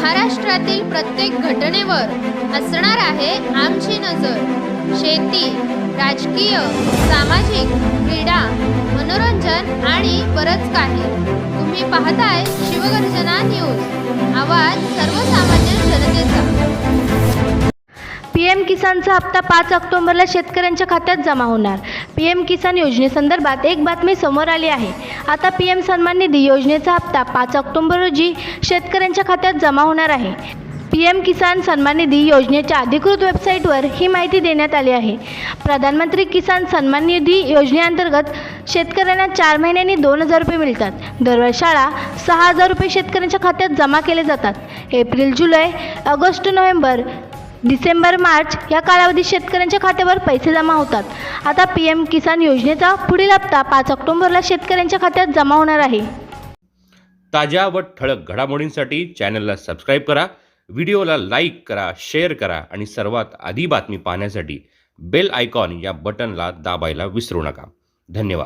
महाराष्ट्रातील प्रत्येक घटनेवर असणार आहे आमची नजर। शेती, राजकीय, सामाजिक, क्रीडा, मनोरंजन आणि बरंच काही। तुम्ही पाहताय शिवगर्जना न्यूज, आवाज सर्वसामान्य जनतेचा। पीएम किसानचा हप्ता 5 ऑक्टोबरला शेतकऱ्यांच्या खात्यात जमा होणार। पीएम किसान योजनेसंदर्भात एक बातमी समोर आली आहे। आता पीएम सन्मान निधी योजनेचा हप्ता 5 ऑक्टोबर रोजी शेतकऱ्यांच्या खात्यात जमा होणार आहे। पीएम किसान सन्मान निधी योजनेच्या अधिकृत वेबसाईटवर ही माहिती देण्यात आली आहे। प्रधानमंत्री किसान सन्मान निधी योजनेअंतर्गत शेतकऱ्यांना 4 महिन्यांनी 2000 रुपये मिळतात। दरवर्षाला 6000 रुपये शेतकऱ्यांच्या खात्यात जमा केले जातात। एप्रिल, जुलै, ऑगस्ट, नोव्हेंबर, डिसेंबर, मार्च या कालावधीत शेतकऱ्यांच्या खात्यावर पैसे जमा होतात। आता पीएम किसान योजनेचा पुढील हप्ता 5 ऑक्टोबरला शेतकऱ्यांच्या खात्यात जमा होणार आहे। ताज्या व ठळक घडामोडींसाठी चॅनलला सबस्क्राईब करा, व्हिडिओला लाईक करा, शेअर करा आणि सर्वात आधी बातमी पाहण्यासाठी बेल आयकॉन या बटनला दाबायला विसरू नका। धन्यवाद।